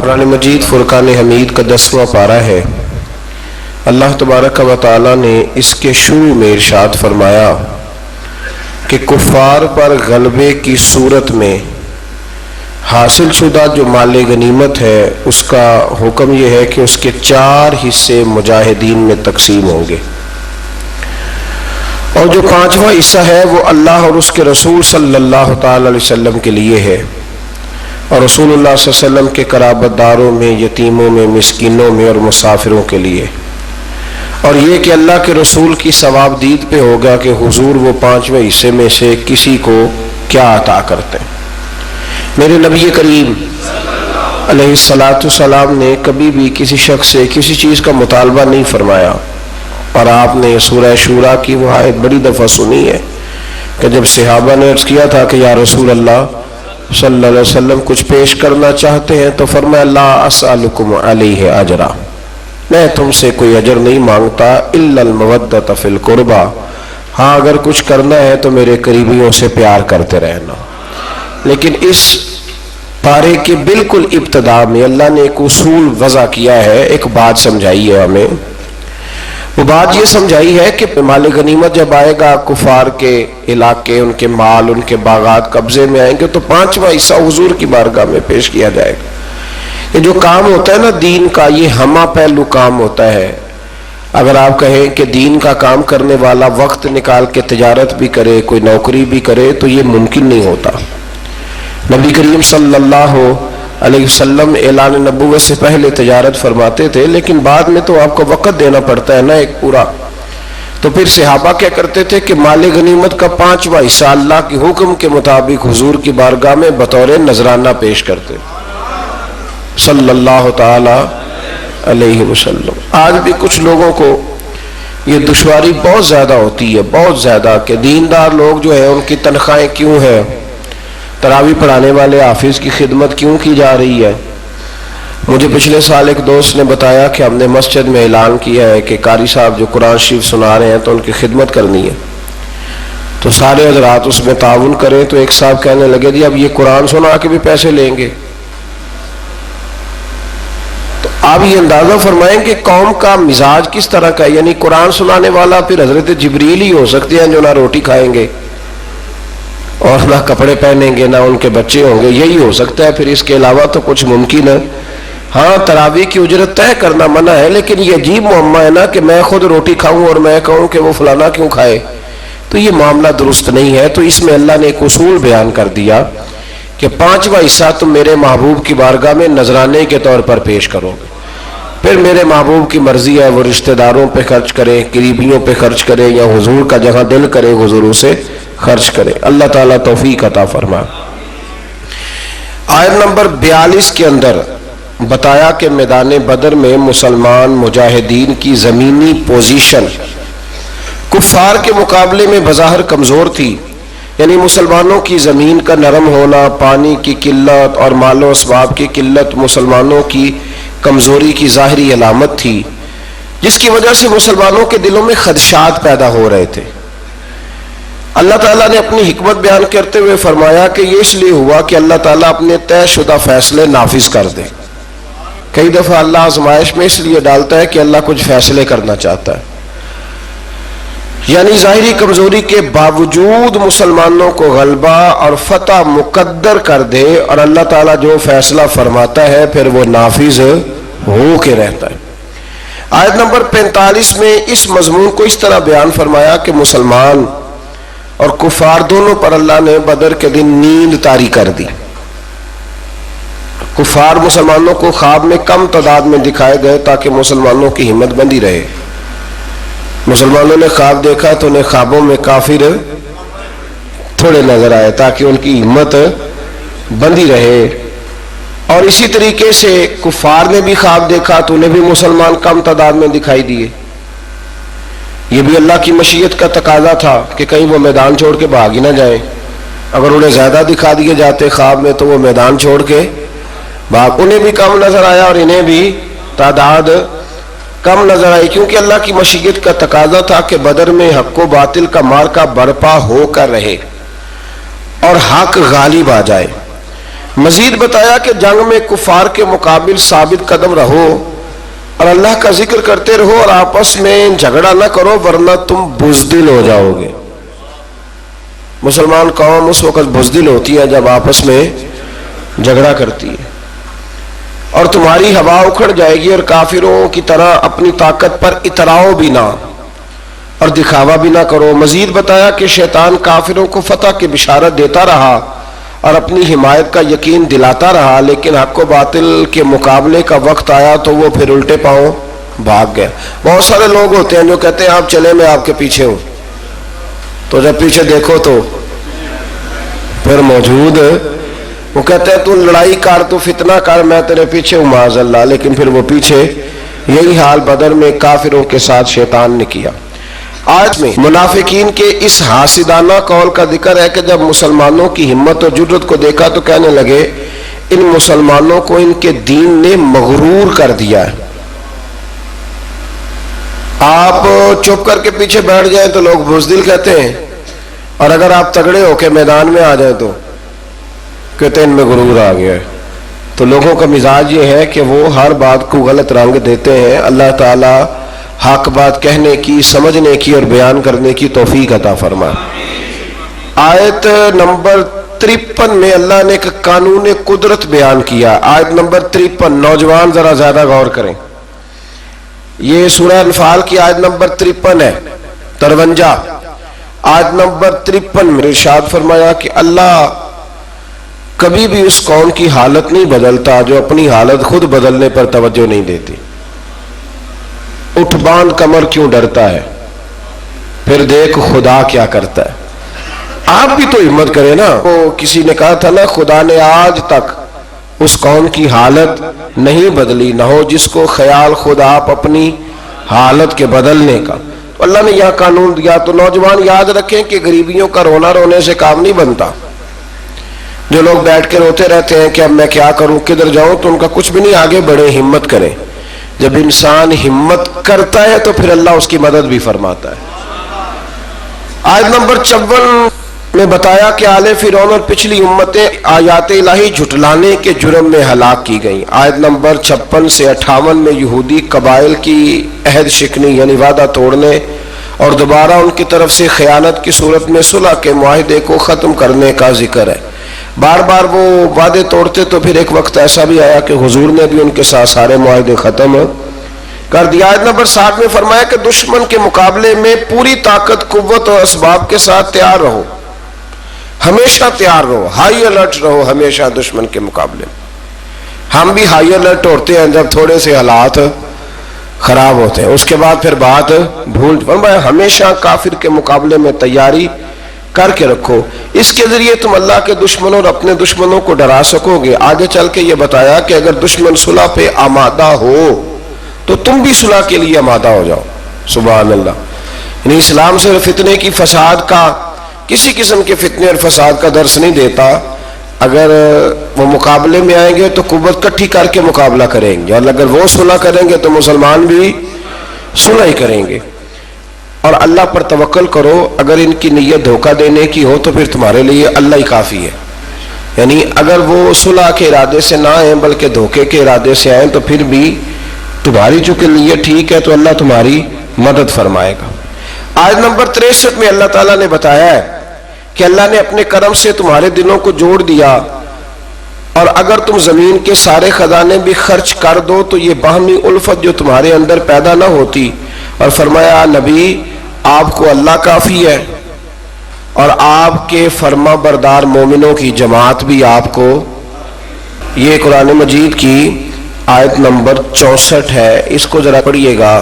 قرآن مجید فرقان حمید کا 10واں پارہ ہے۔ اللہ تبارک و تعالی نے اس کے شروع میں ارشاد فرمایا کہ کفار پر غلبے کی صورت میں حاصل شدہ جو مال غنیمت ہے اس کا حکم یہ ہے کہ اس کے 4 حصے مجاہدین میں تقسیم ہوں گے، اور جو 5واں حصہ ہے وہ اللہ اور اس کے رسول صلی اللہ تعالی علیہ وسلم کے لیے ہے، اور رسول اللہ صلی اللہ علیہ وسلم کے قرابت داروں میں، یتیموں میں، مسکینوں میں اور مسافروں کے لیے، اور یہ کہ اللہ کے رسول کی ثواب دید پہ ہوگا کہ حضور وہ 5ویں حصے میں سے کسی کو کیا عطا کرتے ہیں۔ میرے نبی کریم علیہ السلام نے کبھی بھی کسی شخص سے کسی چیز کا مطالبہ نہیں فرمایا، اور آپ نے سورہ شورا کی وہ آیت بڑی دفعہ سنی ہے کہ جب صحابہ نے عرض کیا تھا کہ یا رسول اللہ صلی اللہ علیہ وسلم کچھ پیش کرنا چاہتے ہیں تو فرمایا لا اسألکم علیہ اجرا، میں تم سے کوئی اجر نہیں مانگتا الا المودۃ فی القربى، ہاں اگر کچھ کرنا ہے تو میرے قریبیوں سے پیار کرتے رہنا۔ لیکن اس پارے کے بالکل ابتدا میں اللہ نے ایک اصول وضع کیا ہے، ایک بات سمجھائی ہے ہمیں۔ وہ بات یہ سمجھائی ہے کہ مال غنیمت جب آئے گا، کفار کے علاقے، ان کے مال، ان کے باغات قبضے میں آئیں گے تو 5واں حصہ حضور کی بارگاہ میں پیش کیا جائے گا۔ یہ جو کام ہوتا ہے نا دین کا، یہ ہمہ پہلو کام ہوتا ہے۔ اگر آپ کہیں کہ دین کا کام کرنے والا وقت نکال کے تجارت بھی کرے، کوئی نوکری بھی کرے، تو یہ ممکن نہیں ہوتا۔ نبی کریم صلی اللہ علیہ وسلم اعلان نبوت سے پہلے تجارت فرماتے تھے، لیکن بعد میں تو آپ کو وقت دینا پڑتا ہے نا ایک پورا۔ تو پھر صحابہ کیا کرتے تھے کہ مال غنیمت کا 5واں حصہ اللہ کے حکم کے مطابق حضور کی بارگاہ میں بطور نذرانہ پیش کرتے صلی اللہ تعالی علیہ وسلم۔ آج بھی کچھ لوگوں کو یہ دشواری بہت زیادہ ہوتی ہے، بہت زیادہ، کہ دیندار لوگ جو ہے ان کی تنخواہیں کیوں ہیں، تراویح پڑھانے والے حافظ کی خدمت کیوں کی جا رہی ہے۔ مجھے پچھلے سال ایک دوست نے بتایا کہ ہم نے مسجد میں اعلان کیا ہے کہ قاری صاحب جو قرآن شریف سنا رہے ہیں تو ان کی خدمت کرنی ہے، تو سارے حضرات اس میں تعاون کریں۔ تو ایک صاحب کہنے لگے جی اب یہ قرآن سنا کے بھی پیسے لیں گے۔ تو آپ یہ اندازہ فرمائیں کہ قوم کا مزاج کس طرح کا ہے، یعنی قرآن سنانے والا پھر حضرت جبریل ہی ہو سکتے ہیں جو نہ روٹی کھائیں گے اور نہ کپڑے پہنیں گے، نہ ان کے بچے ہوں گے، یہی ہو سکتا ہے، پھر اس کے علاوہ تو کچھ ممکن ہے۔ ہاں تراویح کی اجرت طے کرنا منع ہے، لیکن یہ عجیب معاملہ ہے نا کہ میں خود روٹی کھاؤں اور میں کہوں کہ وہ فلانا کیوں کھائے، تو یہ معاملہ درست نہیں ہے۔ تو اس میں اللہ نے ایک اصول بیان کر دیا کہ 5واں حصہ تم میرے محبوب کی بارگاہ میں نذرانے کے طور پر پیش کرو گے، پھر میرے محبوب کی مرضی ہے وہ رشتہ داروں پہ خرچ کرے، قریبیوں پہ خرچ کرے، یا حضور کا جہاں دل کرے حضور سے خرچ کرے۔ اللہ تعالیٰ توفیق عطا فرمائے۔ آیت نمبر 42 کے اندر بتایا کہ میدان بدر میں مسلمان مجاہدین کی زمینی پوزیشن کفار کے مقابلے میں بظاہر کمزور تھی، یعنی مسلمانوں کی زمین کا نرم ہونا، پانی کی قلت اور مال و اسباب کی قلت مسلمانوں کی کمزوری کی ظاہری علامت تھی، جس کی وجہ سے مسلمانوں کے دلوں میں خدشات پیدا ہو رہے تھے۔ اللہ تعالیٰ نے اپنی حکمت بیان کرتے ہوئے فرمایا کہ یہ اس لیے ہوا کہ اللہ تعالیٰ اپنے طے شدہ فیصلے نافذ کر دے۔ کئی دفعہ اللہ آزمائش میں اس لیے ڈالتا ہے کہ اللہ کچھ فیصلے کرنا چاہتا ہے، یعنی ظاہری کمزوری کے باوجود مسلمانوں کو غلبہ اور فتح مقدر کر دے، اور اللہ تعالیٰ جو فیصلہ فرماتا ہے پھر وہ نافذ ہو کے رہتا ہے۔ آیت نمبر 45 میں اس مضمون کو اس طرح بیان فرمایا کہ مسلمان اور کفار دونوں پر اللہ نے بدر کے دن نیند طاری کر دی۔ کفار مسلمانوں کو خواب میں کم تعداد میں دکھائے گئے تاکہ مسلمانوں کی ہمت بندی رہے۔ مسلمانوں نے خواب دیکھا تو انہیں خوابوں میں کافر تھوڑے نظر آئے تاکہ ان کی ہمت بندی رہے، اور اسی طریقے سے کفار نے بھی خواب دیکھا تو انہیں بھی مسلمان کم تعداد میں دکھائی دیے۔ یہ بھی اللہ کی مشیت کا تقاضا تھا کہ کہیں وہ میدان چھوڑ کے بھاگ ہی نہ جائیں۔ اگر انہیں زیادہ دکھا دیے جاتے خواب میں تو وہ میدان چھوڑ کے بھاگ، انہیں بھی کم نظر آیا اور انہیں بھی تعداد کم نظر آئی، کیونکہ اللہ کی مشیت کا تقاضا تھا کہ بدر میں حق و باطل کا معرکہ برپا ہو کر رہے اور حق غالب آ جائے۔ مزید بتایا کہ جنگ میں کفار کے مقابل ثابت قدم رہو اور اللہ کا ذکر کرتے رہو اور آپس میں جھگڑا نہ کرو ورنہ تم بزدل ہو جاؤ گے۔ مسلمان قوم اس وقت بزدل ہوتی ہے جب آپس میں جھگڑا کرتی ہے، اور تمہاری ہوا اکھڑ جائے گی اور کافروں کی طرح اپنی طاقت پر اتراؤ بھی نہ اور دکھاوا بھی نہ کرو۔ مزید بتایا کہ شیطان کافروں کو فتح کی بشارت دیتا رہا اور اپنی حمایت کا یقین دلاتا رہا، لیکن حق و باطل کے مقابلے کا وقت آیا تو وہ پھر الٹے پاؤں بھاگ گئے۔ بہت سارے لوگ ہوتے ہیں جو کہتے ہیں آپ چلے میں آپ کے پیچھے ہوں، تو جب پیچھے دیکھو تو پھر موجود وہ کہتے ہیں تو لڑائی کر، تو فتنہ کر، میں تیرے پیچھے ہوں معاذ اللہ، لیکن پھر وہ پیچھے۔ یہی حال بدر میں کافروں کے ساتھ شیطان نے کیا۔ آج میں منافقین کے اس حاسدانہ قول کا ذکر ہے کہ جب مسلمانوں کی ہمت اور جرت کو دیکھا تو کہنے لگے ان مسلمانوں کو ان کے دین نے مغرور کر دیا ہے۔ آپ چپ کر کے پیچھے بیٹھ جائیں تو لوگ بزدل کہتے ہیں، اور اگر آپ تگڑے ہو کے میدان میں آ جائیں تو کہتے ہیں ان میں غرور آ گیا ہے۔ تو لوگوں کا مزاج یہ ہے کہ وہ ہر بات کو غلط رنگ دیتے ہیں۔ اللہ تعالی حق بات کہنے کی، سمجھنے کی اور بیان کرنے کی توفیق عطا فرمائے۔ آیت نمبر 53 میں اللہ نے ایک قانون قدرت بیان کیا۔ آیت نمبر 53، نوجوان ذرا زیادہ غور کریں، یہ سورہ انفال کی آیت نمبر 53 ہے، 53 آیت نمبر 53 میں ارشاد فرمایا کہ اللہ کبھی بھی اس قوم کی حالت نہیں بدلتا جو اپنی حالت خود بدلنے پر توجہ نہیں دیتی۔ اٹھ باندھ کمر کیوں ڈرتا ہے، پھر دیکھ خدا کیا کرتا ہے۔ آپ بھی تو ہمت کریں نا۔ وہ کسی نے کہا تھا نا، خدا نے آج تک اس قوم کی حالت نہیں بدلی، نہ ہو جس کو خیال خود آپ اپنی حالت کے بدلنے کا۔ اللہ نے یہ قانون دیا۔ تو نوجوان یاد رکھیں کہ غریبیوں کا رونا رونے سے کام نہیں بنتا۔ جو لوگ بیٹھ کے روتے رہتے ہیں کہ اب میں کیا کروں، کدھر جاؤں، تو ان کا کچھ بھی نہیں، آگے بڑھے، ہمت کریں۔ جب انسان ہمت کرتا ہے تو پھر اللہ اس کی مدد بھی فرماتا ہے۔ آیت نمبر 54 میں بتایا کہ آل فرعون اور پچھلی امتیں آیات الہی جھٹلانے کے جرم میں ہلاک کی گئیں۔ آیت نمبر 56 سے 58 میں یہودی قبائل کی عہد شکنی یعنی وعدہ توڑنے اور دوبارہ ان کی طرف سے خیانت کی صورت میں صلح کے معاہدے کو ختم کرنے کا ذکر ہے۔ بار بار وہ وعدے توڑتے تو پھر ایک وقت ایسا بھی آیا کہ حضور نے بھی ان کے ساتھ سارے معاہدے ختم کر دیا۔ آیت نمبر 60 میں فرمایا کہ دشمن کے مقابلے میں پوری طاقت، قوت اور اسباب کے ساتھ تیار رہو، ہمیشہ تیار رہو، ہائی الرٹ رہو ہمیشہ دشمن کے مقابلے میں۔ ہم بھی ہائی الرٹ ہوتے ہیں جب تھوڑے سے حالات خراب ہوتے ہیں، اس کے بعد پھر بات بھول۔ فرمایا ہمیشہ کافر کے مقابلے میں تیاری کر کے رکھو، اس کے ذریعے تم اللہ کے دشمنوں اور اپنے دشمنوں کو ڈرا سکو گے۔ آگے چل کے یہ بتایا کہ اگر دشمن صلح پہ آمادہ ہو تو تم بھی صلح کے لیے آمادہ ہو جاؤ۔ سبحان اللہ۔ یعنی اسلام صرف فتنے کی، فساد کا، کسی قسم کے فتنے اور فساد کا درس نہیں دیتا۔ اگر وہ مقابلے میں آئیں گے تو قوت کٹھی کر کے مقابلہ کریں گے، اور اگر وہ صلح کریں گے تو مسلمان بھی صلح ہی کریں گے۔ اور اللہ پر توکل کرو، اگر ان کی نیت دھوکہ دینے کی ہو تو پھر تمہارے لیے اللہ ہی کافی ہے۔ یعنی اگر وہ صلح کے ارادے سے نہ آئیں بلکہ دھوکے کے ارادے سے آئیں تو پھر بھی تمہاری چونکہ نیت ٹھیک ہے تو اللہ تمہاری مدد فرمائے گا۔ آیت نمبر 63 میں اللہ تعالیٰ نے بتایا ہے کہ اللہ نے اپنے کرم سے تمہارے دلوں کو جوڑ دیا، اور اگر تم زمین کے سارے خزانے بھی خرچ کر دو تو یہ باہمی الفت جو تمہارے اندر پیدا نہ ہوتی۔ اور فرمایا نبی آپ کو اللہ کافی ہے، اور آپ کے فرما بردار مومنوں کی جماعت بھی آپ کو۔ یہ قرآن مجید کی آیت نمبر 64 ہے، اس کو ذرا پڑھیے گا۔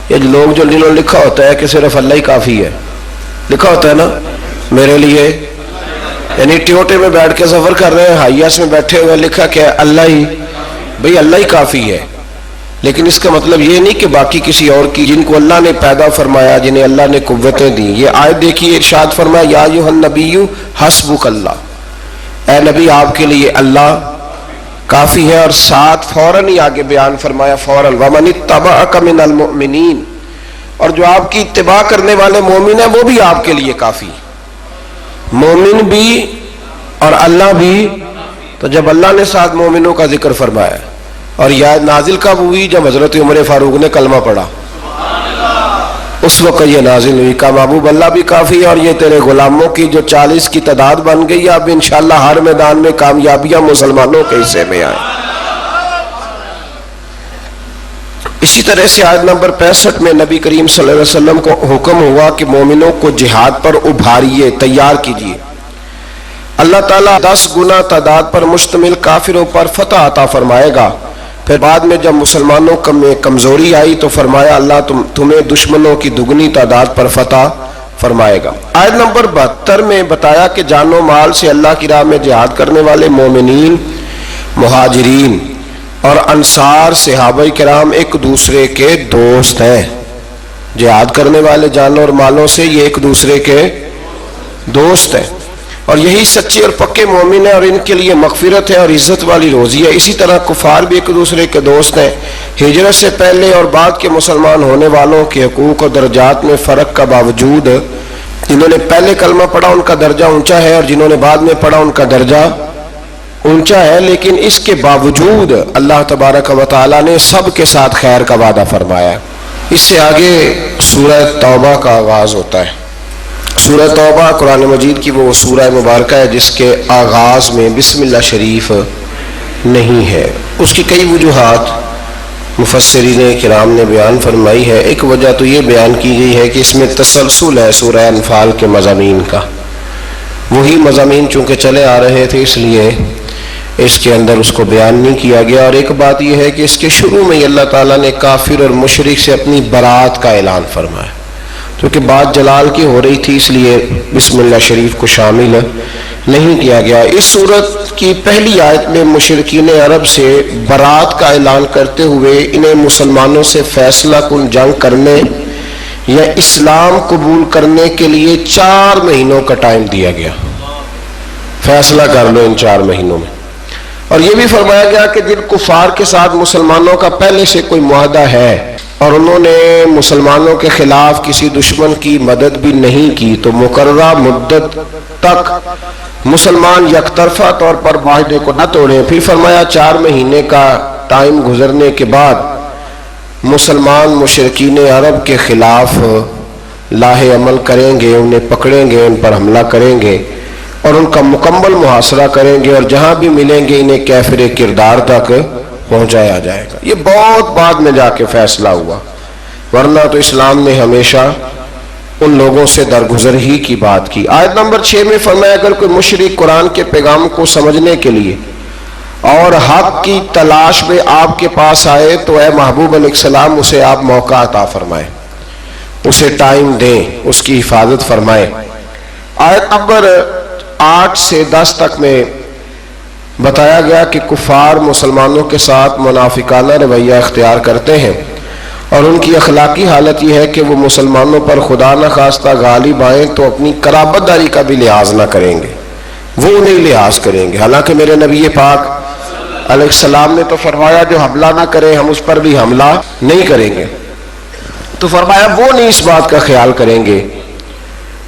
یہ لوگ جو جنہوں نے لکھا ہوتا ہے کہ صرف اللہ ہی کافی ہے، لکھا ہوتا ہے نا میرے لیے، یعنی ٹیوٹے میں بیٹھ کے سفر کر رہے ہیں، ہائیس میں بیٹھے ہوئے، لکھا کہ اللہ ہی، بھئی اللہ ہی کافی ہے، لیکن اس کا مطلب یہ نہیں کہ باقی کسی اور کی، جن کو اللہ نے پیدا فرمایا، جنہیں اللہ نے قوتیں دی۔ یہ آیت دیکھیے، ارشاد فرمایا یا ایھا النبی حسبک اللہ، اے نبی آپ کے لیے اللہ کافی ہے، اور ساتھ فوراً ہی آگے بیان فرمایا فوراً وَمَنِ اتَّبَعَكَ مِنَ الْمُؤْمِنِينَ، اور جو آپ کی اتباع کرنے والے مومن ہیں وہ بھی آپ کے لیے کافی، مومن بھی اور اللہ بھی تو جب اللہ نے ساتھ مومنوں کا ذکر فرمایا اور یہ آیت نازل کب ہوئی؟ جب حضرت عمر فاروق نے کلمہ پڑھا، اس وقت یہ نازل ہوئی، کہا محبوب اللہ بھی کافی ہے اور یہ تیرے غلاموں کی جو 40 کی تعداد بن گئی، اب انشاءاللہ ہر میدان میں کامیابیاں مسلمانوں کے حصے میں آئیں۔ اسی طرح سے آیت نمبر 65 میں نبی کریم صلی اللہ علیہ وسلم کو حکم ہوا کہ مومنوں کو جہاد پر ابھاریے، تیار کیجیے۔ اللہ تعالیٰ 10 گنا تعداد پر مشتمل کافروں پر فتح عطا فرمائے گا۔ پھر بعد میں جب مسلمانوں میں کمزوری آئی تو فرمایا اللہ تمہیں دشمنوں کی دگنی تعداد پر فتح فرمائے گا۔ آیت نمبر 72 میں بتایا کہ جان و مال سے اللہ کی راہ میں جہاد کرنے والے مومنین، مہاجرین اور انصار صحابہ کرام ایک دوسرے کے دوست ہیں۔ جہاد کرنے والے جانوں اور مالوں سے یہ ایک دوسرے کے دوست ہیں، اور یہی سچے اور پکے مومن ہیں اور ان کے لیے مغفرت ہے اور عزت والی روزی ہے۔ اسی طرح کفار بھی ایک دوسرے کے دوست ہیں۔ ہجرت سے پہلے اور بعد کے مسلمان ہونے والوں کے حقوق اور درجات میں فرق کا باوجود جنہوں نے پہلے کلمہ پڑھا ان کا درجہ اونچا ہے اور جنہوں نے بعد میں پڑھا ان کا درجہ اونچا ہے، لیکن اس کے باوجود اللہ تبارک و تعالیٰ نے سب کے ساتھ خیر کا وعدہ فرمایا ہے۔ اس سے آگے سورہ توبہ کا آغاز ہوتا ہے۔ سورہ توبہ قرآن مجید کی وہ سورہ مبارکہ ہے جس کے آغاز میں بسم اللہ شریف نہیں ہے۔ اس کی کئی وجوہات مفسرین کرام نے بیان فرمائی ہے۔ ایک وجہ تو یہ بیان کی گئی ہے کہ اس میں تسلسل ہے سورہ انفال کے مضامین کا، وہی مضامین چونکہ چلے آ رہے تھے اس لیے اس کے اندر اس کو بیان نہیں کیا گیا۔ اور ایک بات یہ ہے کہ اس کے شروع میں اللہ تعالیٰ نے کافر اور مشرک سے اپنی برات کا اعلان فرمایا، کیونکہ بات جلال کی ہو رہی تھی اس لیے بسم اللہ شریف کو شامل نہیں کیا گیا۔ اس صورت کی پہلی آیت میں مشرکین عرب سے برات کا اعلان کرتے ہوئے انہیں مسلمانوں سے فیصلہ کن جنگ کرنے یا اسلام قبول کرنے کے لیے 4 مہینوں کا ٹائم دیا گیا، فیصلہ کر لو ان 4 مہینوں میں۔ اور یہ بھی فرمایا گیا کہ جن کفار کے ساتھ مسلمانوں کا پہلے سے کوئی معاہدہ ہے اور انہوں نے مسلمانوں کے خلاف کسی دشمن کی مدد بھی نہیں کی تو مقررہ مدت تک مسلمان یک طرفہ طور پر معاہدے کو نہ توڑیں۔ پھر فرمایا 4 مہینے کا ٹائم گزرنے کے بعد مسلمان مشرکین عرب کے خلاف لاہ عمل کریں گے، انہیں پکڑیں گے، ان پر حملہ کریں گے اور ان کا مکمل محاصرہ کریں گے، اور جہاں بھی ملیں گے انہیں کافر کردار تک پہنچایا جائے گا۔ یہ بہت بعد میں جا کے فیصلہ ہوا، ورنہ تو اسلام نے ہمیشہ ان لوگوں سے درگزر ہی کی بات کی۔ آیت نمبر 6 میں فرمایا اگر کوئی مشرک قرآن کے پیغام کو سمجھنے کے لیے اور حق کی تلاش میں آپ کے پاس آئے تو اے محبوب علیہ السلام اسے آپ موقع عطا فرمائیں، اسے ٹائم دیں، اس کی حفاظت فرمائیں۔ آیت نمبر 8 سے 10 تک میں بتایا گیا کہ کفار مسلمانوں کے ساتھ منافقانہ رویہ اختیار کرتے ہیں اور ان کی اخلاقی حالت یہ ہے کہ وہ مسلمانوں پر خدا نہ خواستہ غالب آئیں تو اپنی قرابت داری کا بھی لحاظ نہ کریں گے، وہ انہیں لحاظ کریں گے، حالانکہ میرے نبی پاک علیہ السلام نے تو فرمایا جو حملہ نہ کرے ہم اس پر بھی حملہ نہیں کریں گے، تو فرمایا وہ نہیں اس بات کا خیال کریں گے۔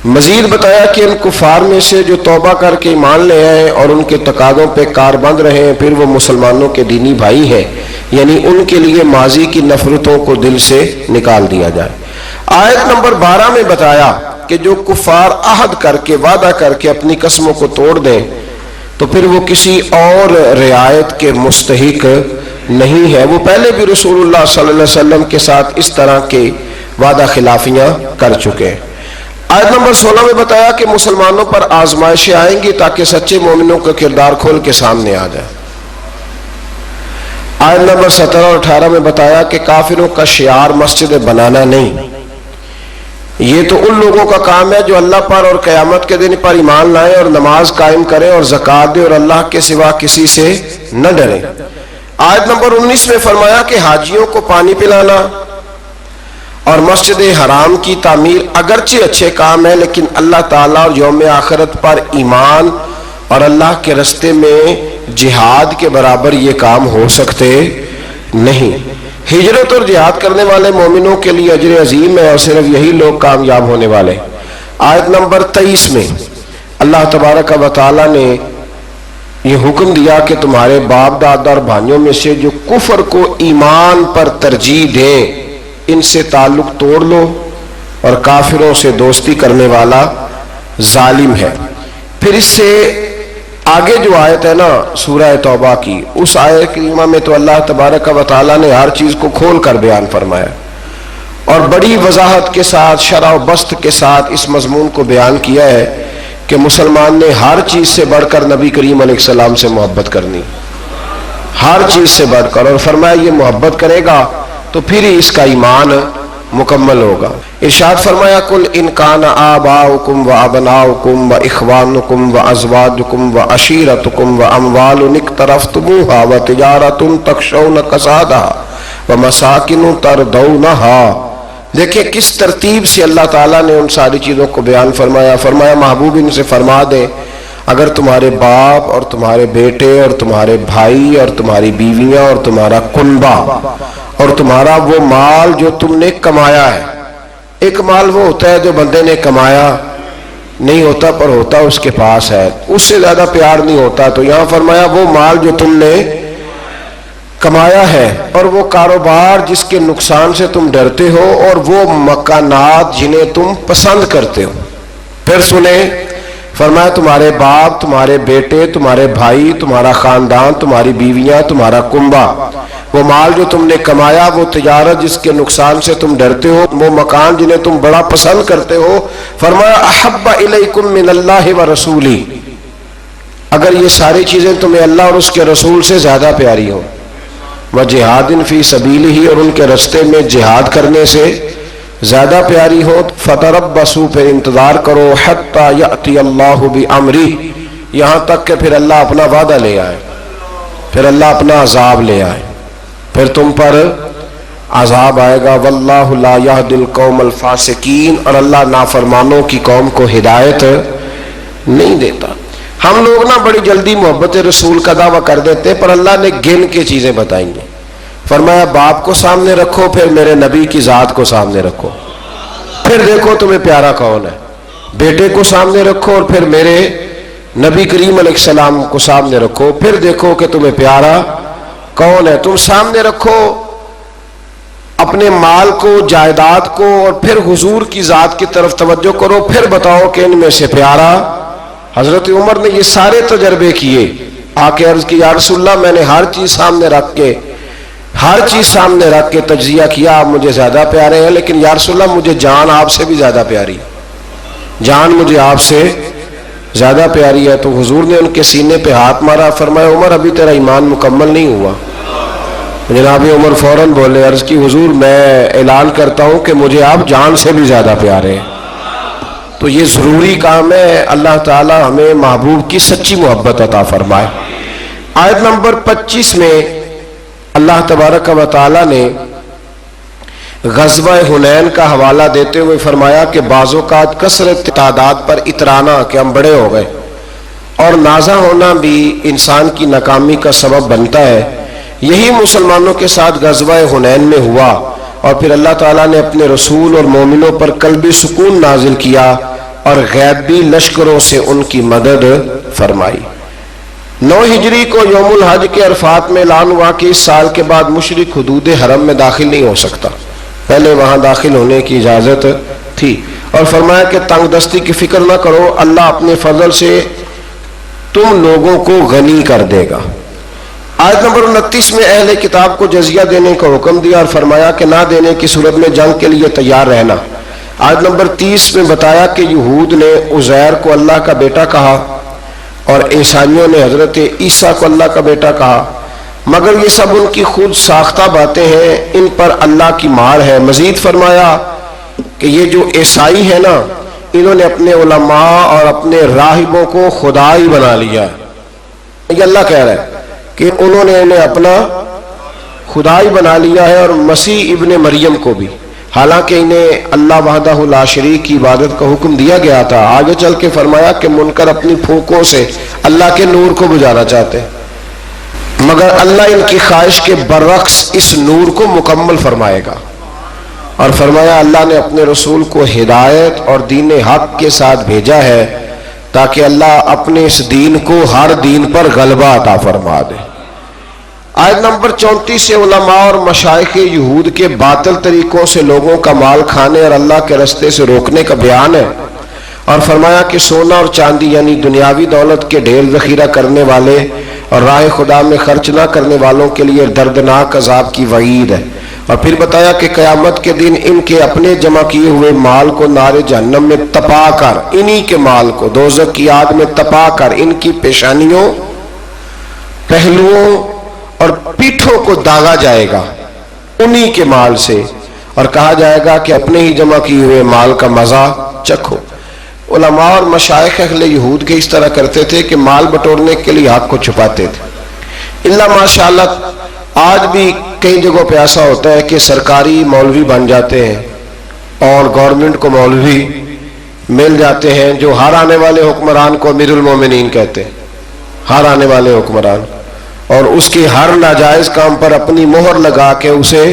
مزید بتایا کہ ان کفار میں سے جو توبہ کر کے ایمان لے آئے اور ان کے تقاضوں پہ کار بند رہے ہیں پھر وہ مسلمانوں کے دینی بھائی ہیں، یعنی ان کے لیے ماضی کی نفرتوں کو دل سے نکال دیا جائے۔ آیت نمبر 12 میں بتایا کہ جو کفار عہد کر کے وعدہ کر کے اپنی قسموں کو توڑ دیں تو پھر وہ کسی اور رعایت کے مستحق نہیں ہے، وہ پہلے بھی رسول اللہ صلی اللہ علیہ وسلم کے ساتھ اس طرح کے وعدہ خلافیاں کر چکے ہیں۔ آیت نمبر 16 میں بتایا کہ مسلمانوں پر آزمائشیں آئیں گی تاکہ سچے مومنوں کا کردار کھول کے سامنے آ جائے۔ آیت نمبر 17 اور 18 میں بتایا کہ کافروں کا شعار مسجد بنانا نہیں، یہ تو ان لوگوں کا کام ہے جو اللہ پر اور قیامت کے دن پر ایمان لائیں اور نماز قائم کریں اور زکوٰۃ دیں اور اللہ کے سوا کسی سے نہ ڈریں۔ آیت نمبر 19 میں فرمایا کہ حاجیوں کو پانی پلانا اور مسجد حرام کی تعمیر اگرچہ اچھے کام ہے لیکن اللہ تعالیٰ اور یوم آخرت پر ایمان اور اللہ کے رستے میں جہاد کے برابر یہ کام ہو سکتے نہیں۔ ہجرت اور جہاد کرنے والے مومنوں کے لیے اجر عظیم ہے اور صرف یہی لوگ کامیاب ہونے والے۔ آیت نمبر 23 میں اللہ تبارک و تعالیٰ نے یہ حکم دیا کہ تمہارے باپ دادا اور بھائیوں میں سے جو کفر کو ایمان پر ترجیح دیں ان سے تعلق توڑ لو، اور کافروں سے دوستی کرنے والا ظالم ہے۔ پھر اس سے آگے جو آیت ہے نا سورہ توبہ کی، اس آیت کریمہ میں تو اللہ تبارک و تعالیٰ نے ہر چیز کو کھول کر بیان فرمایا اور بڑی وضاحت کے ساتھ، شرح و بسط کے ساتھ اس مضمون کو بیان کیا ہے کہ مسلمان نے ہر چیز سے بڑھ کر نبی کریم علیہ السلام سے محبت کرنی، ہر چیز سے بڑھ کر، اور فرمایا یہ محبت کرے گا تو پھر ہی اس کا ایمان مکمل ہوگا۔ ارشاد فرمایا قل ان کان آباؤکم و ابناؤکم و اخوانکم و ازواجکم و عشیرتکم و اموال اقترفتموها و تجارت تخشون کسادها و مساکن ترضونها۔ دیکھیں کس ترتیب سے اللہ تعالیٰ نے ان ساری چیزوں کو بیان فرمایا۔ فرمایا محبوب ان سے فرما دے اگر تمہارے باپ اور تمہارے بیٹے اور تمہارے بھائی اور تمہاری بیویاں اور تمہارا کنبہ اور تمہارا وہ مال جو تم نے کمایا ہے، ایک مال وہ ہوتا ہے جو بندے نے کمایا نہیں ہوتا پر ہوتا اس کے پاس ہے، اس سے زیادہ پیار نہیں ہوتا، تو یہاں فرمایا وہ مال جو تم نے کمایا ہے، اور وہ کاروبار جس کے نقصان سے تم ڈرتے ہو، اور وہ مکانات جنہیں تم پسند کرتے ہو۔ پھر سنیں فرمایا تمہارے باپ، تمہارے بیٹے، تمہارے بھائی، تمہارا خاندان، تمہاری بیویاں، تمہارا کنبہ، وہ مال جو تم نے کمایا، وہ تجارت جس کے نقصان سے تم ڈرتے ہو، وہ مکان جنہیں تم بڑا پسند کرتے ہو۔ فرمایا احب الیکم من اللہ و رسولی، اگر یہ ساری چیزیں تمہیں اللہ اور اس کے رسول سے زیادہ پیاری ہو، وجہاد فی سبیلہ، اور ان کے رستے میں جہاد کرنے سے زیادہ پیاری ہو، فتربصوا، پھر انتظار کرو، حتی یأتی اللہ بامرہ، یہاں تک کہ پھر اللہ اپنا وعدہ لے آئے، پھر اللہ اپنا عذاب لے آئے، پھر تم پر عذاب آئے گا۔ واللہ لا یہدی القوم الفاسقین، اور اللہ نافرمانوں کی قوم کو ہدایت نہیں دیتا۔ ہم لوگ نا بڑی جلدی محبت رسول کا دعویٰ کر دیتے، پر اللہ نے گن کے چیزیں بتائیں گے۔ فرمایا باپ کو سامنے رکھو، پھر میرے نبی کی ذات کو سامنے رکھو، پھر دیکھو تمہیں پیارا کون ہے، بیٹے کو سامنے رکھو اور پھر میرے نبی کریم علیہ السلام کو سامنے رکھو، پھر دیکھو کہ تمہیں پیارا کون ہے۔ تم سامنے رکھو اپنے مال کو، جائیداد کو، اور پھر حضور کی ذات کی طرف توجہ کرو، پھر بتاؤ کہ ان میں سے پیارا۔ حضرت عمر نے یہ سارے تجربے کیے، آ کے عرض کی یا رسول اللہ میں نے ہر چیز سامنے رکھ کے تجزیہ کیا، آپ مجھے زیادہ پیارے ہیں، لیکن یا رسول اللہ مجھے جان آپ سے بھی زیادہ پیاری، جان مجھے آپ سے زیادہ پیاری ہے۔ تو حضور نے ان کے سینے پہ ہاتھ مارا، فرمایا عمر ابھی تیرا ایمان مکمل نہیں ہوا۔ جناب عمر فوراً بولے، عرض کی حضور میں اعلان کرتا ہوں کہ مجھے آپ جان سے بھی زیادہ پیارے ہیں۔ تو یہ ضروری کام ہے، اللہ تعالی ہمیں محبوب کی سچی محبت عطا فرمائے۔ آیت نمبر 25 میں اللہ تبارک و تعالی نے غزوہ حنین کا حوالہ دیتے ہوئے فرمایا کہ بعض اوقات کثرت تعداد پر اترانا کہ ہم بڑے ہو گئے اور نازا ہونا بھی انسان کی ناکامی کا سبب بنتا ہے۔ یہی مسلمانوں کے ساتھ غزوہ حنین میں ہوا، اور پھر اللہ تعالیٰ نے اپنے رسول اور مومنوں پر قلبی سکون نازل کیا اور غیبی لشکروں سے ان کی مدد فرمائی۔ 9 ہجری کو یوم الحج کے عرفات میں اعلان ہوا کہ اس سال کے بعد مشرک حدود حرم میں داخل نہیں ہو سکتا، پہلے وہاں داخل ہونے کی اجازت تھی، اور فرمایا کہ تنگ دستی کی فکر نہ کرو، اللہ اپنے فضل سے تم لوگوں کو غنی کر دے گا۔ آیت نمبر 29 میں اہل کتاب کو جزیہ دینے کا حکم دیا اور فرمایا کہ نہ دینے کی صورت میں جنگ کے لیے تیار رہنا۔ آیت نمبر 30 میں بتایا کہ یہود نے عزیر کو اللہ کا بیٹا کہا اور عیسائیوں نے حضرت عیسیٰ کو اللہ کا بیٹا کہا، مگر یہ سب ان کی خود ساختہ باتیں ہیں، ان پر اللہ کی مار ہے۔ مزید فرمایا کہ یہ جو عیسائی ہے نا، انہوں نے اپنے علماء اور اپنے راہبوں کو خدا ہی بنا لیا ہے۔ یہ اللہ کہہ رہا ہے کہ انہوں نے انہیں اپنا خدا ہی بنا لیا ہے، اور مسیح ابن مریم کو بھی، حالانکہ انہیں اللہ وحدہ لا شریک کی عبادت کا حکم دیا گیا تھا۔ آگے چل کے فرمایا کہ منکر اپنی پھونکوں سے اللہ کے نور کو بجھانا چاہتے ہیں، مگر اللہ ان کی خواہش کے برعکس اس نور کو مکمل فرمائے گا۔ اور فرمایا اللہ نے اپنے رسول کو ہدایت اور دین حق کے ساتھ بھیجا ہے تاکہ اللہ اپنے اس دین کو ہر دین پر غلبہ عطا فرما دے۔ آیت نمبر 34 سے علماء اور مشائخ یہود کے باطل طریقوں سے لوگوں کا مال کھانے اور اللہ کے راستے سے روکنے کا بیان ہے، اور فرمایا کہ سونا اور چاندی یعنی دنیاوی دولت کے ڈھیر ذخیرہ کرنے والے اور راہ خدا میں خرچ نہ کرنے والوں کے لیے دردناک عذاب کی وعید ہے، اور پھر بتایا کہ قیامت کے دن ان کے اپنے جمع کیے ہوئے مال کو نار جہنم میں تپا کر، انہی کے مال کو دوزخ کی آگ میں تپا کر ان کی پیشانیوں، پہلوؤں اور پیٹھوں کو داغا جائے گا انہی کے مال سے، اور کہا جائے گا کہ اپنے ہی جمع کیے ہوئے مال کا مزہ چکھو۔ علماء اور مشائخ اہل یہود کے اس طرح کرتے تھے کہ مال بٹورنے کے لیے حق کو چھپاتے تھے۔ اللہ ماشاءاللہ آج بھی کئی جگہوں پہ ایسا ہوتا ہے کہ سرکاری مولوی بن جاتے ہیں اور گورنمنٹ کو مولوی مل جاتے ہیں جو ہر آنے والے حکمران کو امیر المومنین کہتے ہیں، ہر آنے والے حکمران، اور اس کے ہر ناجائز کام پر اپنی مہر لگا کے اسے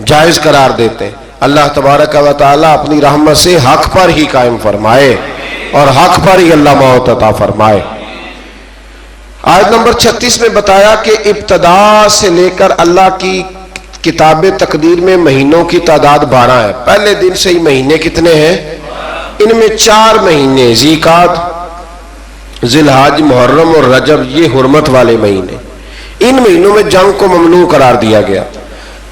جائز قرار دیتے ہیں۔ اللہ تبارک و تعالی اپنی رحمت سے حق پر ہی قائم فرمائے اور حق پر ہی اللہ موت عطا فرمائے۔ آیت نمبر 36 میں بتایا کہ ابتدا سے لے کر اللہ کی کتاب تقدیر میں مہینوں کی تعداد 12 ہے۔ پہلے دن سے ہی مہینے کتنے ہیں؟ ان میں 4 مہینے ذی-القعدہ، ذی-الحجہ، محرم اور رجب، یہ حرمت والے مہینے۔ ان مہینوں میں جنگ کو ممنوع قرار دیا گیا۔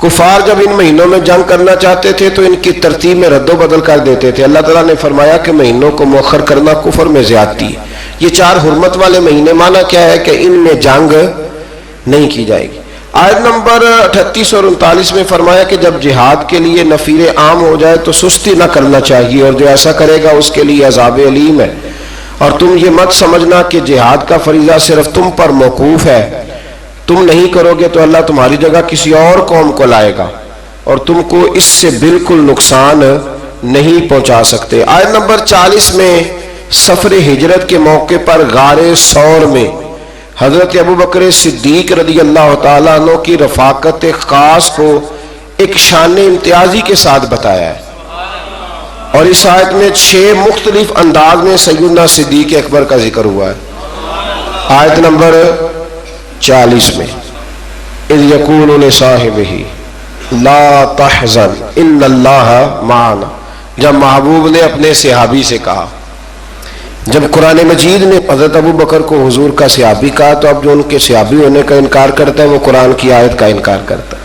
کفار جب ان مہینوں میں جنگ کرنا چاہتے تھے تو ان کی ترتیب میں رد و بدل کر دیتے تھے۔ اللہ تعالیٰ نے فرمایا کہ مہینوں کو مؤخر کرنا کفر میں زیادتی ہے۔ یہ 4 حرمت والے مہینے، معنی کیا ہے کہ ان میں جنگ نہیں کی جائے گی۔ آیت نمبر 38 اور 39 میں فرمایا کہ جب جہاد کے لیے نفیر عام ہو جائے تو سستی نہ کرنا چاہیے، اور جو ایسا کرے گا اس کے لیے عذاب علیم ہے، اور تم یہ مت سمجھنا کہ جہاد کا فریضہ صرف تم پر موقوف ہے، تم نہیں کرو گے تو اللہ تمہاری جگہ کسی اور قوم کو لائے گا اور تم کو اس سے بالکل نقصان نہیں پہنچا سکتے۔ آیت نمبر 40 میں سفر ہجرت کے موقع پر غار ثور میں حضرت ابوبکر صدیق رضی اللہ تعالیٰ عنہ کی رفاقت خاص کو ایک شان امتیازی کے ساتھ بتایا ہے، اور اس آیت میں 6 مختلف انداز میں سیدنا صدیق اکبر کا ذکر ہوا ہے۔ آیت نمبر 40 میں اذ یقول لصاحبہ لا تحزن ان اللہ معنا، جب محبوب نے اپنے صحابی سے کہا، جب قرآن مجید نے حضرت ابو بکر کو حضور کا صحابی کہا تو اب جو ان کے صحابی ہونے کا انکار کرتا ہے وہ قرآن کی آیت کا انکار کرتا ہے۔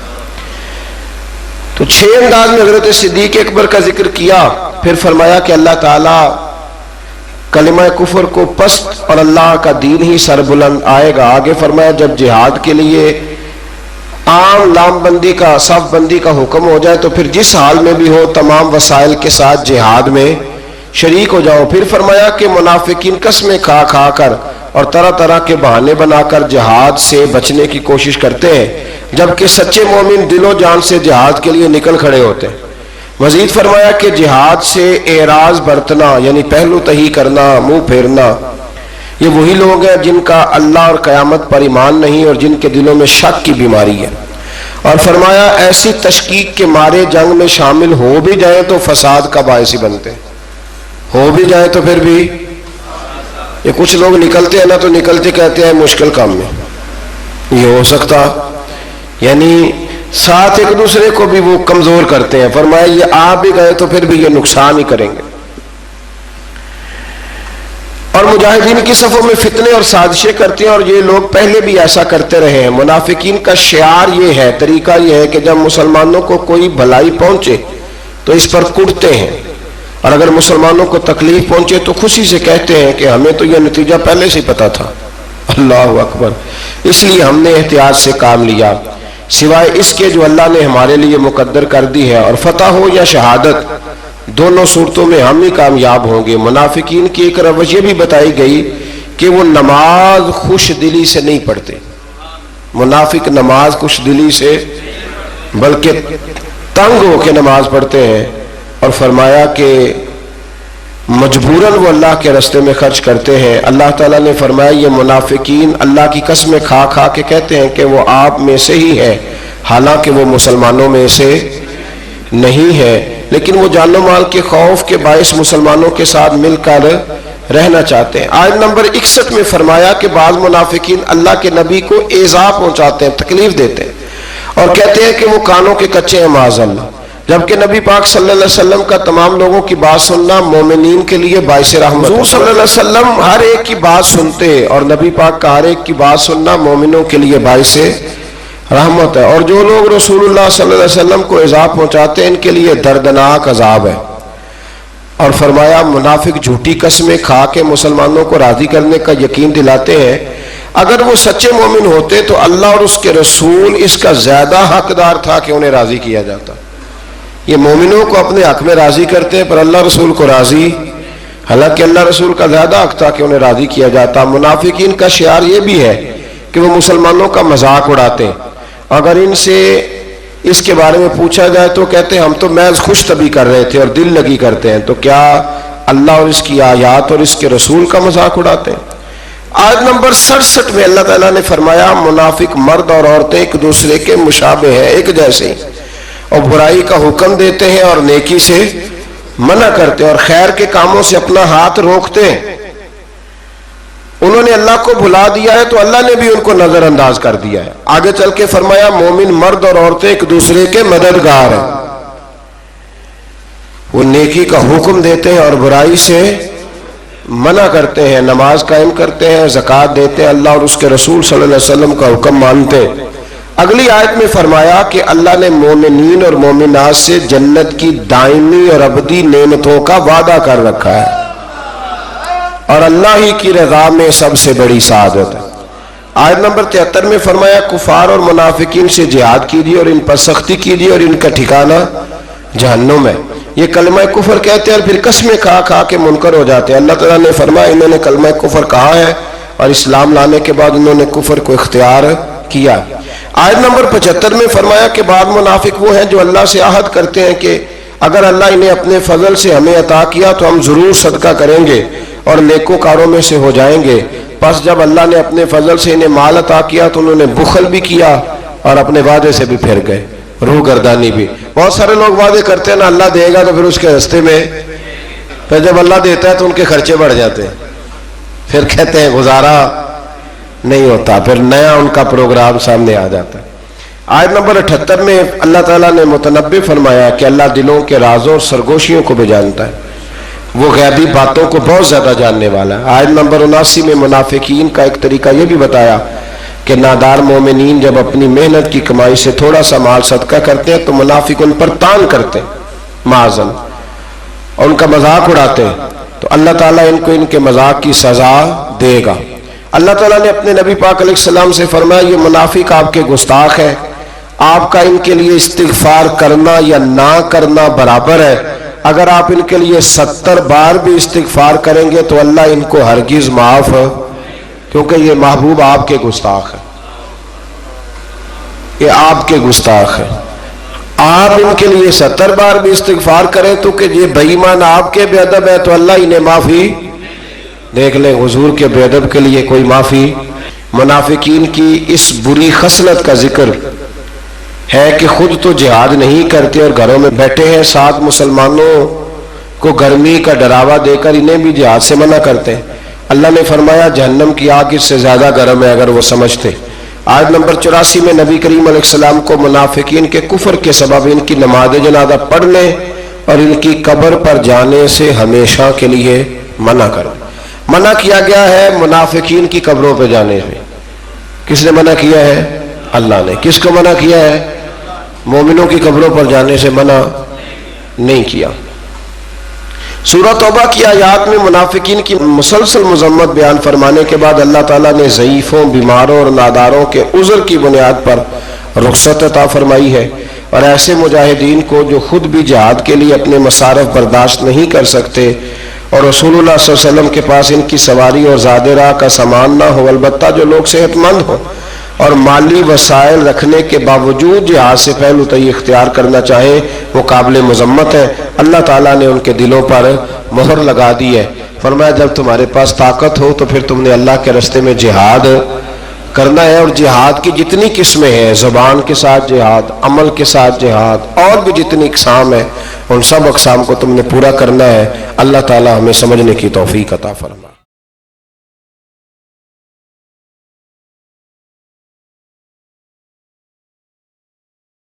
تو 6 انداز میں حضرت صدیق اکبر کا ذکر کیا، پھر فرمایا کہ اللہ تعالیٰ کلمہ کفر کو پست اور اللہ کا دین ہی سر بلند آئے گا۔ آگے فرمایا جب جہاد کے لیے عام لام بندی کا، صف بندی کا حکم ہو جائے تو پھر جس حال میں بھی ہو تمام وسائل کے ساتھ جہاد میں شریک ہو جاؤ۔ پھر فرمایا کہ منافقین قسمیں کھا کھا کر اور طرح طرح کے بہانے بنا کر جہاد سے بچنے کی کوشش کرتے ہیں، جبکہ سچے مومن دل و جان سے جہاد کے لیے نکل کھڑے ہوتے ہیں۔ مزید فرمایا کہ جہاد سے اعراض برتنا یعنی پہلو تہی کرنا، منہ پھیرنا، یہ وہی لوگ ہیں جن کا اللہ اور قیامت پر ایمان نہیں اور جن کے دلوں میں شک کی بیماری ہے۔ اور فرمایا ایسی تشکیک کے مارے جنگ میں شامل ہو بھی جائیں تو فساد کا باعث ہی بنتے ہیں، ہو بھی جائیں تو پھر بھی یہ کچھ لوگ نکلتے ہیں نا تو نکلتے کہتے ہیں مشکل کام میں یہ ہو سکتا، یعنی ساتھ ایک دوسرے کو بھی وہ کمزور کرتے ہیں۔ فرمایا یہ آ بھی گئے تو پھر بھی یہ نقصان ہی کریں گے۔ اور مجاہدین کی صفوں میں فتنے اور سازشیں کرتے ہیں، اور یہ لوگ پہلے بھی ایسا کرتے رہے ہیں۔ منافقین کا شعار یہ ہے، طریقہ یہ ہے کہ جب مسلمانوں کو کوئی بھلائی پہنچے تو اس پر کڑتے ہیں، اور اگر مسلمانوں کو تکلیف پہنچے تو خوشی سے کہتے ہیں کہ ہمیں تو یہ نتیجہ پہلے سے پتا تھا۔ اللہ اکبر، اس لیے ہم نے احتیاط سے کام لیا، سوائے اس کے جو اللہ نے ہمارے لیے مقدر کر دی ہے، اور فتح ہو یا شہادت دونوں صورتوں میں ہم ہی کامیاب ہوں گے۔ منافقین کی ایک روش یہ بھی بتائی گئی کہ وہ نماز خوش دلی سے نہیں پڑھتے، منافق نماز خوش دلی سے بلکہ تنگ ہو کے نماز پڑھتے ہیں، اور فرمایا کہ مجبوراً وہ اللہ کے راستے میں خرچ کرتے ہیں۔ اللہ تعالیٰ نے فرمایا یہ منافقین اللہ کی قسمیں کھا کھا کے کہتے ہیں کہ وہ آپ میں سے ہی ہے، حالانکہ وہ مسلمانوں میں سے نہیں ہے، لیکن وہ جان و مال کے خوف کے باعث مسلمانوں کے ساتھ مل کر رہنا چاہتے ہیں۔ آیت نمبر 61 میں فرمایا کہ بعض منافقین اللہ کے نبی کو ایذا پہنچاتے ہیں، تکلیف دیتے ہیں اور کہتے ہیں کہ وہ کانوں کے کچے ہیں معاذ اللہ، جبکہ نبی پاک صلی اللہ علیہ وسلم کا تمام لوگوں کی بات سننا مومنین کے لیے باعث رحمت ہے۔ حضور صلی اللہ علیہ وسلم ہر ایک کی بات سنتے اور نبی پاک کا ہر ایک کی بات سننا مومنوں کے لیے باعث رحمت ہے، اور جو لوگ رسول اللہ صلی اللہ علیہ وسلم کو ایذا پہنچاتے ہیں ان کے لیے دردناک عذاب ہے۔ اور فرمایا منافق جھوٹی قسمیں کھا کے مسلمانوں کو راضی کرنے کا یقین دلاتے ہیں، اگر وہ سچے مومن ہوتے تو اللہ اور اس کے رسول اس کا زیادہ حقدار تھا کہ انہیں راضی کیا جاتا۔ یہ مومنوں کو اپنے حق میں راضی کرتے ہیں پر اللہ رسول کو راضی، حالانکہ اللہ رسول کا زیادہ حق تھا کہ انہیں راضی کیا جاتا۔ منافقین کا شعار یہ بھی ہے کہ وہ مسلمانوں کا مذاق اڑاتے ہیں، اگر ان سے اس کے بارے میں پوچھا جائے تو کہتے ہیں ہم تو محض خوش طبی کر رہے تھے اور دل لگی کرتے ہیں، تو کیا اللہ اور اس کی آیات اور اس کے رسول کا مذاق اڑاتے ہیں؟ آیت نمبر 67 میں اللہ تعالیٰ نے فرمایا منافق مرد اور عورتیں ایک دوسرے کے مشابہ ہیں، ایک جیسے ہی، اور برائی کا حکم دیتے ہیں اور نیکی سے منع کرتے ہیں اور خیر کے کاموں سے اپنا ہاتھ روکتے ہیں۔ انہوں نے اللہ کو بھلا دیا ہے تو اللہ نے بھی ان کو نظر انداز کر دیا ہے۔ آگے چل کے فرمایا مومن مرد اور عورتیں ایک دوسرے کے مددگار ہیں، وہ نیکی کا حکم دیتے ہیں اور برائی سے منع کرتے ہیں، نماز قائم کرتے ہیں، زکوٰۃ دیتے ہیں، اللہ اور اس کے رسول صلی اللہ علیہ وسلم کا حکم مانتے ہیں۔ اگلی آیت میں فرمایا کہ اللہ نے مومنین اور مومنات سے جنت کی دائمی اور ابدی نعمتوں کا وعدہ کر رکھا ہے، اور اللہ ہی کی رضا میں سب سے بڑی سعادت ہے۔ آیت نمبر 73 میں فرمایا کفار اور منافقین سے جہاد کیجیے اور ان پر سختی کیجیے اور ان کا ٹھکانہ جہنم ہے۔ یہ کلمہ کفر کہتے ہیں اور پھر قسمیں کھا کھا کے منکر ہو جاتے ہیں۔ اللہ تعالیٰ نے فرمایا انہوں نے کلمہ کفر کہا ہے اور اسلام لانے کے بعد انہوں نے کفر کو اختیار کیا۔ آیت نمبر 75 میں فرمایا کہ بعض منافق وہ ہیں جو اللہ سے عہد کرتے ہیں کہ اگر اللہ انہیں اپنے فضل سے ہمیں عطا کیا تو ہم ضرور صدقہ کریں گے اور نیکوکاروں میں سے ہو جائیں گے، پس جب اللہ نے اپنے فضل سے انہیں مال عطا کیا تو انہوں نے بخل بھی کیا اور اپنے وعدے سے بھی پھر گئے، روح گردانی بھی۔ بہت سارے لوگ وعدے کرتے ہیں نا اللہ دے گا تو پھر اس کے راستے میں پھر جب اللہ دیتا ہے تو ان کے خرچے بڑھ جاتے ہیں، پھر کہتے ہیں گزارا نہیں ہوتا، پھر نیا ان کا پروگرام سامنے آ جاتا ہے۔ آیت نمبر 78 میں اللہ تعالیٰ نے متنبع فرمایا کہ اللہ دلوں کے رازوں اور سرگوشیوں کو بھی جانتا ہے، وہ غیبی باتوں کو بہت زیادہ جاننے والا ہے۔ آیت نمبر 79 میں منافقین کا ایک طریقہ یہ بھی بتایا کہ نادار مومنین جب اپنی محنت کی کمائی سے تھوڑا سا مال صدقہ کرتے ہیں تو منافق ان پر تان کرتے ہیں معاذن اور ان کا مذاق اڑاتے ہیں، تو اللہ تعالیٰ ان کو ان کے مذاق کی سزا دے گا۔ اللہ تعالیٰ نے اپنے نبی پاک علیہ السلام سے فرمایا یہ منافق آپ کے گستاخ ہیں، آپ کا ان کے لیے استغفار کرنا یا نہ کرنا برابر ہے، اگر آپ ان کے لیے 70 بار بھی استغفار کریں گے تو اللہ ان کو ہرگز معاف، کیونکہ یہ محبوب آپ کے گستاخ ہے، یہ آپ کے گستاخ ہے۔ آپ ان کے لیے 70 بار بھی استغفار کریں تو کہ یہ بے ایمان آپ کے بے ادب ہے تو اللہ انہیں معافی دیکھ لیں، حضور کے بے ادب کے لیے کوئی معافی۔ منافقین کی اس بری خصلت کا ذکر ہے کہ خود تو جہاد نہیں کرتے اور گھروں میں بیٹھے ہیں، ساتھ مسلمانوں کو گرمی کا ڈراوا دے کر انہیں بھی جہاد سے منع کرتے ہیں۔ اللہ نے فرمایا جہنم کی آگ اس سے زیادہ گرم ہے اگر وہ سمجھتے۔ آیت نمبر 84 میں نبی کریم علیہ السلام کو منافقین کے کفر کے سبب ان کی نماز جنازہ پڑھنے اور ان کی قبر پر جانے سے ہمیشہ کے لیے منع منع کیا گیا ہے۔ منافقین کی قبروں پہ جانے سے کس نے منع کیا ہے؟ اللہ نے۔ کس کو منع کیا ہے؟ مومنوں کی قبروں پر جانے سے منع نہیں کیا۔ سورہ توبہ کی آیات میں منافقین کی مسلسل مذمت بیان فرمانے کے بعد اللہ تعالیٰ نے ضعیفوں، بیماروں اور ناداروں کے عذر کی بنیاد پر رخصت عطا فرمائی ہے، اور ایسے مجاہدین کو جو خود بھی جہاد کے لیے اپنے مصارف برداشت نہیں کر سکتے اور رسول اللہ صلی اللہ علیہ وسلم کے پاس ان کی سواری اور زاد راہ کا سامان نہ ہو، البتہ جو لوگ صحت مند ہوں اور مالی وسائل رکھنے کے باوجود جہاد سے پہلو تئی اختیار کرنا چاہیں، وہ قابل مذمت ہے۔ اللہ تعالیٰ نے ان کے دلوں پر مہر لگا دی ہے۔ فرمایا جب تمہارے پاس طاقت ہو تو پھر تم نے اللہ کے راستے میں جہاد کرنا ہے، اور جہاد کی جتنی قسمیں ہیں، زبان کے ساتھ جہاد، عمل کے ساتھ جہاد، اور بھی جتنی اقسام ہیں ان سب اقسام کو تم نے پورا کرنا ہے۔ اللہ تعالی ہمیں سمجھنے کی توفیق عطا فرمائے۔